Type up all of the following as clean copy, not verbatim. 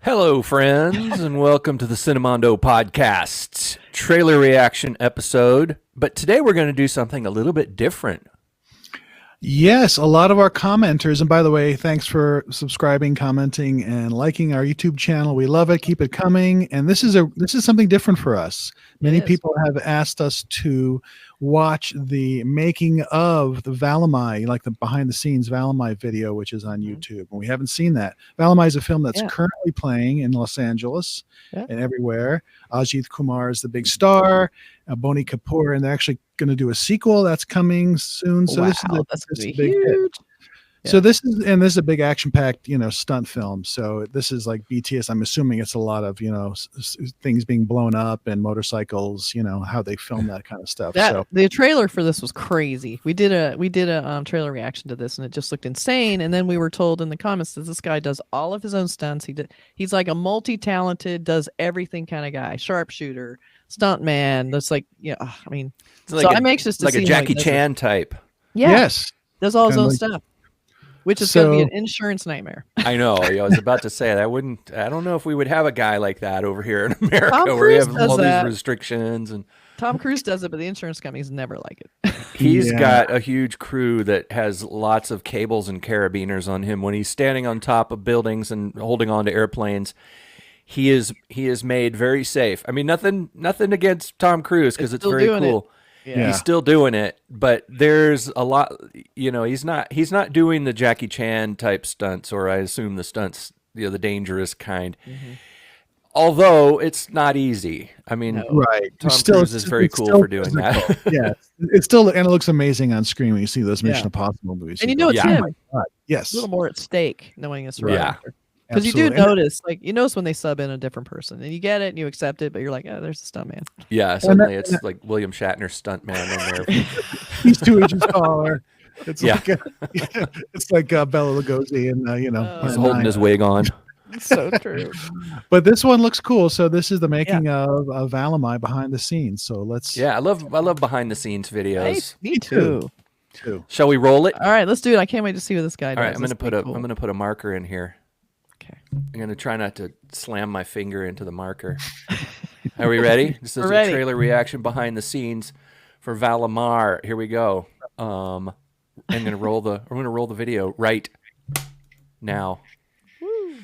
Hello, friends, and welcome to the Cinemondo Podcast trailer reaction episode. But today we're going to do something a little bit different. Yes, a lot of our commenters, and by the way, thanks for subscribing, commenting, and liking our YouTube channel. We love it. Keep it coming. And this is something different for us. Many people have asked us to watch the making of the Valimai, like the behind the scenes Valimai video, which is on YouTube. And we haven't seen that. Valimai is a film that's currently playing in Los Angeles and everywhere. Ajith Kumar is the big star. Boney Kapoor, and they're actually going to do a sequel that's coming soon. So this is a big hit. So this is a big action-packed, stunt film. So this is like BTS. I'm assuming it's a lot of, things being blown up and motorcycles, how they film that kind of stuff. The trailer for this was crazy. We did a trailer reaction to this, and it just looked insane. And then we were told in the comments that this guy does all of his own stunts. He's like a multi-talented, does everything kind of guy, sharpshooter, stuntman. That's like, I'm anxious to see like a Jackie Chan type. Yeah. Yes. Does all his own stuff. Which is going to be an insurance nightmare. I know. I was about to say that. I don't know if we would have a guy like that over here in America where you have all these restrictions. And Tom Cruise does it, but the insurance companies never like it. He's got a huge crew that has lots of cables and carabiners on him. When he's standing on top of buildings and holding on to airplanes, he is made very safe. I mean, nothing against Tom Cruise because it's very cool. Yeah. He's still doing it, but there's a lot, he's not doing the Jackie Chan type stunts, or I assume the stunts, the dangerous kind. Mm-hmm. Although it's not easy. I mean, Tom Cruise is very cool for doing that. Yeah. It's still, and it looks amazing on screen when you see those Mission Impossible movies. And it's him. Yes. A little more at stake knowing it's right. Yeah. Because you do notice, when they sub in a different person, and you get it and you accept it, but you're like, oh, there's a stunt man. Yeah, suddenly it's like William Shatner stunt man in there. He's 2 inches taller. It's like Bela Lugosi, and he's holding his wig on. So true. But this one looks cool. So this is the making of Valimai behind the scenes. So let's. Yeah, I love behind the scenes videos. Me too. Shall we roll it? All right, let's do it. I can't wait to see what this guy does. All right, I'm gonna put a marker in here. I'm going to try not to slam my finger into the marker. Are we ready? This is a trailer reaction behind the scenes for Valimai. Here we go. I'm going to roll the video right now. Woo.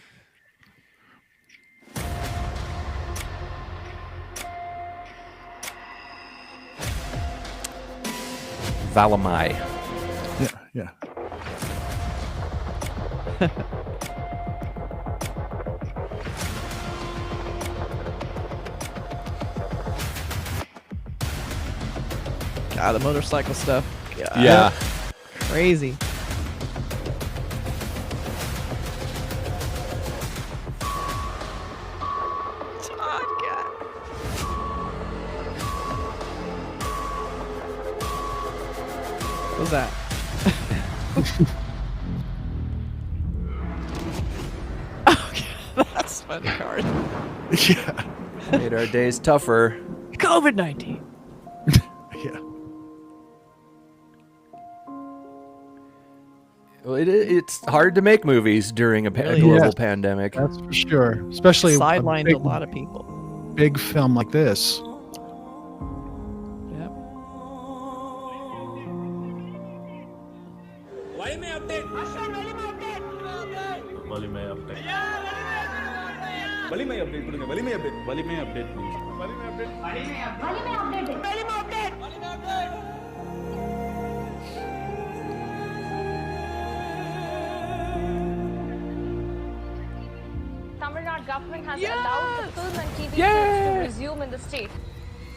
Valimai. Yeah. The motorcycle stuff. Yeah. Crazy. What's that? Okay, that's funny card. Yeah. Made our days tougher. COVID-19. Yeah. Well, it's hard to make movies during a global pandemic. That's for sure. Especially sidelined a lot of people. Big film like this. Yep. Valimai update. Valimai update. Valimai update. Valimai update. Valimai update, please. Valimai update. Valimai update. Valimai update. Valimai update. Tamil Nadu government has allowed the film and TV films to resume in the state.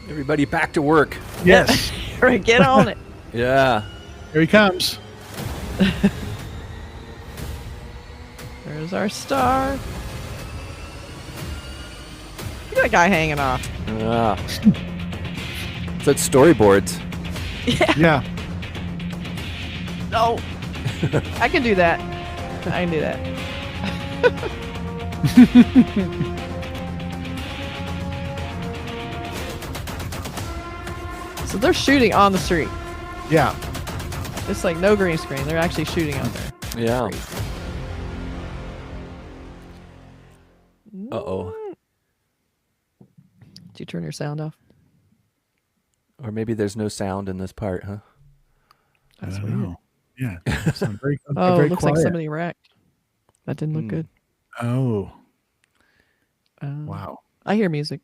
Everybody back to work. Yes. Right, get on it. Yeah. Here he comes. There's our star. Look at that guy hanging off. That's storyboards. Yeah. No. I can do that. I can do that. So they're shooting on the street. Yeah. It's like no green screen. They're actually shooting out there. Yeah. turn your sound off? Or maybe there's no sound in this part, huh? I That's don't weird. know. Yeah. So very, Oh, very it looks quiet. like somebody wrecked. That didn't look good. Oh, Um, wow. I hear music.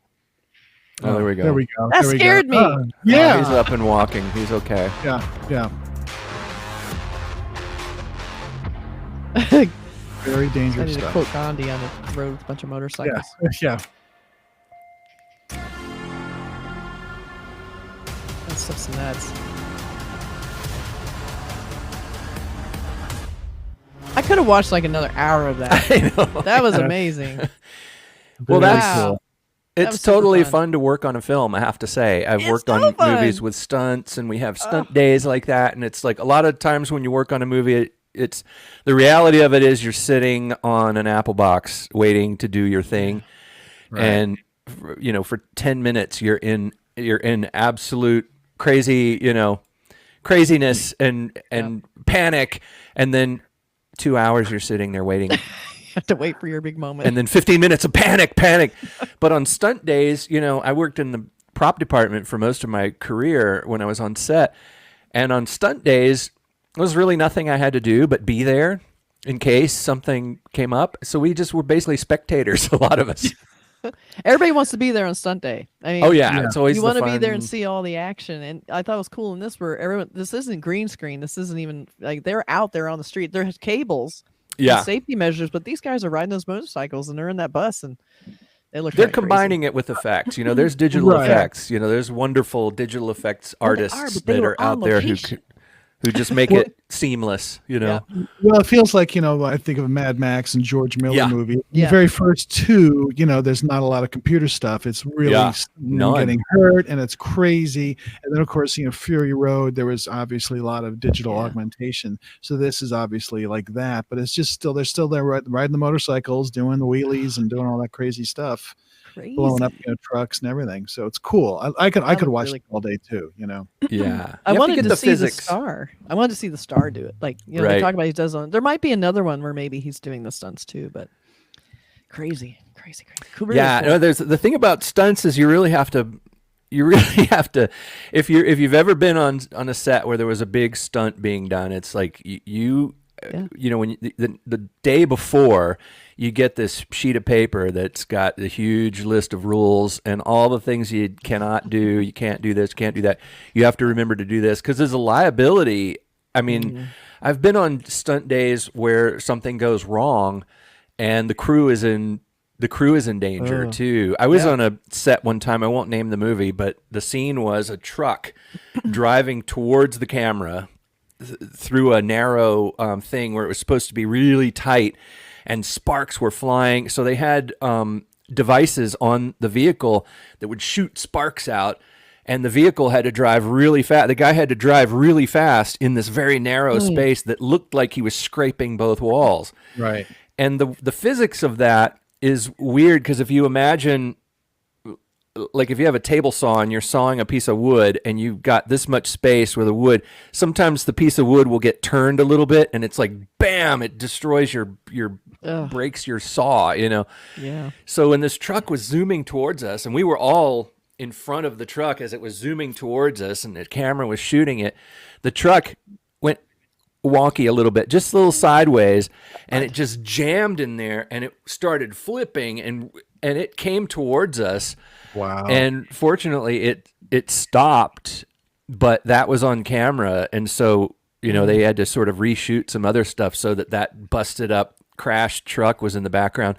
Oh, there we go. There we go. That there we go. scared me. Oh, yeah. he's up and walking. He's okay. Yeah. Very I dangerous need to stuff. quote Gandhi on the road with a bunch of motorcycles. Yeah. That stuff's nuts. I could have watched like another hour of that. I know. That was amazing. Well, Very that's Wow. That was it's super totally fun. fun to work on a film, I have to say. I've It's worked so on fun. movies with stunts, and we have stunt days like that. And it's like a lot of times when you work on a movie, it's the reality of it is you're sitting on an apple box waiting to do your thing, and for 10 minutes you're in absolute craziness and panic, and then 2 hours you're sitting there waiting. You have to wait for your big moment. And then 15 minutes of panic. But on stunt days, I worked in the prop department for most of my career when I was on set. And on stunt days, there was really nothing I had to do but be there in case something came up. So we just were basically spectators, a lot of us. Everybody wants to be there on stunt day. I mean, Oh, yeah. It's always you the want to be fun- there and see all the action. And I thought it was cool in this where everyone, this isn't green screen. This isn't even like they're out there on the street. There's cables. Yeah. And safety measures, but these guys are riding those motorcycles and they're in that bus and they look. They're kinda crazy. combining it with effects. There's digital Right. effects. There's wonderful digital effects Well, they artists are, but they that were are out on there location. who just make it seamless, Yeah. Well, it feels like, I think of Mad Max and George Miller Yeah. movie. Yeah. The very first two, there's not a lot of computer stuff. It's really None. getting hurt and it's crazy. And then, of course, Fury Road, there was obviously a lot of digital augmentation. So this is obviously like that, but it's just they're still there riding the motorcycles, doing the wheelies and doing all that crazy stuff, Crazy. blowing up trucks and everything. So it's cool. I could That watch looked it all day too, Yeah. I You have wanted get to the see physics. the star. I wanted to see the star do it. Like, they Right. talk about he does on. There might be another one where maybe he's doing the stunts too, but crazy. Cool, really Yeah, cool. no, there's the thing about stunts is you really have to if you've ever been on a set where there was a big stunt being done, it's like when the day before you get this sheet of paper that's got the huge list of rules and all the things you cannot do, you can't do this, can't do that. You have to remember to do this because there's a liability. I mean, I've been on stunt days where something goes wrong and the crew is in danger too. I was on a set one time, I won't name the movie, but the scene was a truck driving towards the camera through a narrow thing where it was supposed to be really tight and sparks were flying. So they had devices on the vehicle that would shoot sparks out, and the vehicle had to drive really fast. The guy had to drive really fast in this very narrow space that looked like he was scraping both walls. Right. And the physics of that is weird because if you imagine, like if you have a table saw and you're sawing a piece of wood and you've got this much space where the wood, sometimes the piece of wood will get turned a little bit and it's like, bam, it destroys your breaks your saw, Yeah. So when this truck was zooming towards us and we were all in front of the truck as it was zooming towards us and the camera was shooting it, the truck went wonky a little bit, just a little sideways, and it just jammed in there and it started flipping and it came towards us. Wow. And fortunately it stopped, but that was on camera, and so they had to sort of reshoot some other stuff so that busted up crashed truck was in the background.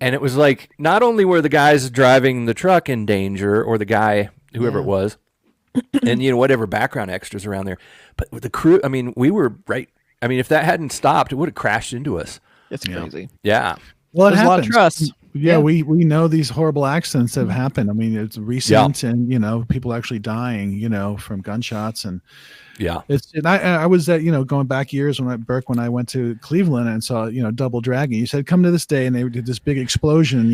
And it was like not only were the guys driving the truck in danger, or the guy, whoever it was, and whatever background extras around there, but with the crew, I mean, we were right. I mean, if that hadn't stopped, it would have crashed into us. It's crazy. Yeah. Well, it There's a lot of happens. trust. Yeah, we know these horrible accidents have happened. I mean, it's recent, and people actually dying, from gunshots, and Yeah. I was at going back years when I went to Cleveland and saw Double Dragon. You said come to this day, and they did this big explosion, and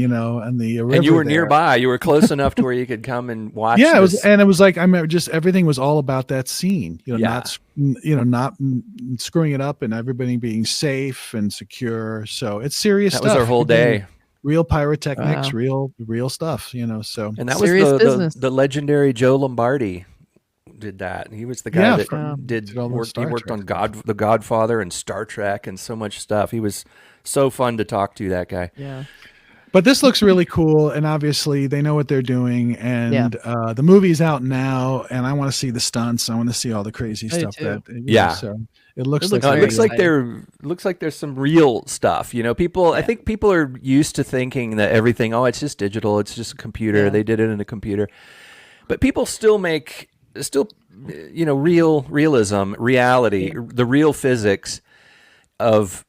the river And you were there. nearby. You were close enough to where you could come and watch. Yeah, this. it was like I remember just everything was all about that scene. Not screwing it up and everybody being safe and secure. So it's serious That stuff. was our whole day. real pyrotechnics, Wow. real stuff, you know. So And that Serious was business. the legendary Joe Lombardi did that. He was the guy yeah, that from, did did all the work. He Star worked Trek on stuff. The Godfather and Star Trek and so much stuff. He was so fun to talk to. That guy. Yeah. But this looks really cool, and obviously they know what they're doing. And the movie's out now, and I want to see the stunts. I want to see all the crazy I do stuff too. that you know, Yeah. so it looks It looks like No, it very looks like exciting. looks like there's some real stuff. You know, people. I Yeah. think people are used to thinking that everything. Oh, it's just digital. It's just a computer. Yeah. They did it in a computer. But people still you know, realism, reality, the real physics of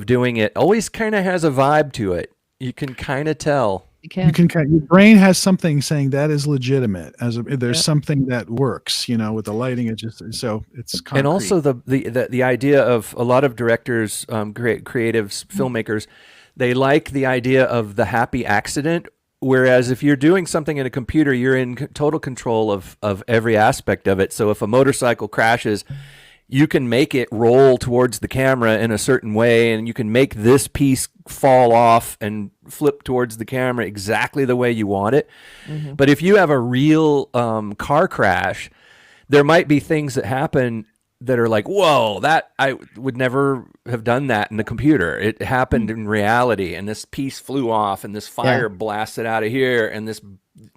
doing it always kind of has a vibe to it. You can kind of tell. You you can. can your brain has something saying that is legitimate. There's Yeah. something that works, you know, with the lighting. It just so it's concrete. And also the idea of a lot of directors, creatives, filmmakers, they like the idea of the happy accident. Whereas if you're doing something in a computer, you're in total control of every aspect of it. So if a motorcycle crashes, you can make it roll towards the camera in a certain way, and you can make this piece fall off and flip towards the camera exactly the way you want it. Mhm. But if you have a real car crash, there might be things that happen that are like, whoa, that I would never have done that in the computer. It happened in reality, and this piece flew off, and this fire blasted out of here, and this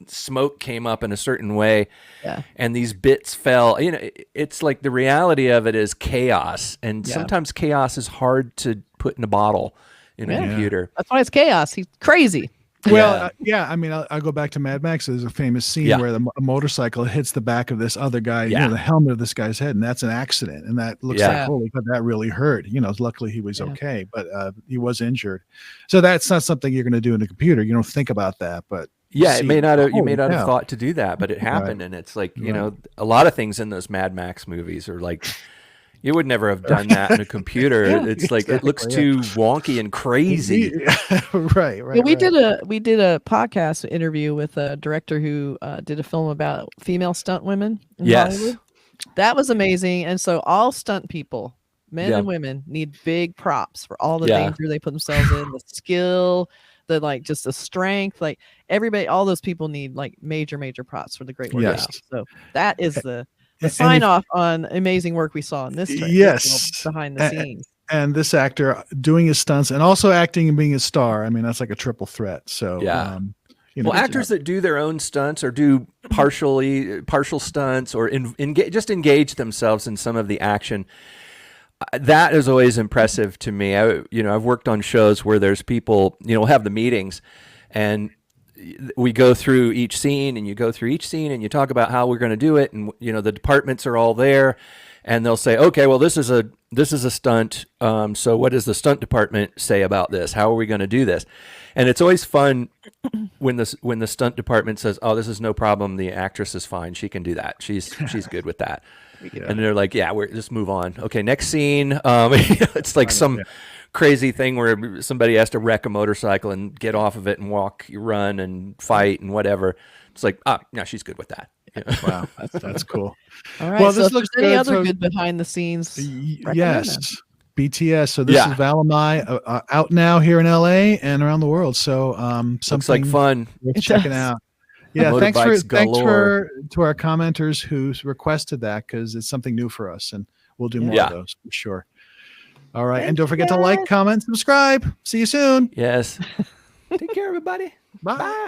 smoke came up in a certain way, Yeah. and these bits fell. You know, it's like the reality of it is chaos, and Yeah. sometimes chaos is hard to put in a bottle in a Yeah. computer. That's why it's chaos. He's crazy. Well, I mean, I'll go back to Mad Max. There's a famous scene Yeah. where a motorcycle hits the back of this other guy, you Yeah. know, the helmet of this guy's head, and that's an accident. And that looks Yeah. like, holy God, that really hurt. You know, luckily he was Yeah. okay, but he was injured. So that's not something you're going to do in a computer. You don't think about that, but Yeah, see, it may not have, you may holy not have cow. thought to do that, but it happened, and it's like, you Right. know, a lot of things in those Mad Max movies are like, you would never have done that in a computer. Yeah, It's like it looks exactly, too wonky and crazy. right. Yeah, we right. did a podcast interview with a director who did a film about female stunt women in Yes. Hollywood. That was amazing. And so all stunt people, men Yeah. and women, need big props for all the Yeah. danger they put themselves in, the skill, the like just the strength. Like everybody, all those people need like major props for the great work. they Yes. do. So that is the And sign if- off on amazing work we saw in this trailer, Yes. behind the scenes. And this actor doing his stunts and also acting and being a star. I mean, that's like a triple threat. So, Yeah. you know, Well, actors that do their own stunts or do partial stunts or just engage themselves in some of the action, that is always impressive to me. I've worked on shows where there's people, have the meetings, and we go through each scene, and you go through each scene, and you talk about how we're going to do it, and the departments are all there, and they'll say, okay, well, this is a stunt. So what does the stunt department say about this? How are we going to do this? And it's always fun when the stunt department says, oh, this is no problem. The actress is fine. She can do that. She's good with that. And they're like, yeah, we're just move on. Okay, next scene. It's like some crazy thing where somebody has to wreck a motorcycle and get off of it and run and fight and whatever. It's like, no, she's good with that. Wow, that's cool. All right. Well, So this if looks there's any good, other so- good behind the scenes, recommend them. Yes, BTS. So this Yeah. is Valimai out now here in LA and around the world. So Looks like something fun. worth It checking does. out. Yeah, thanks Motorbikes galore. to our commenters who requested that, because it's something new for us, and we'll do more Yeah. of those for sure. All right, and Thanks, don't forget to like, guys. comment, subscribe. See you soon. Yes. Take care, everybody. Bye. Bye.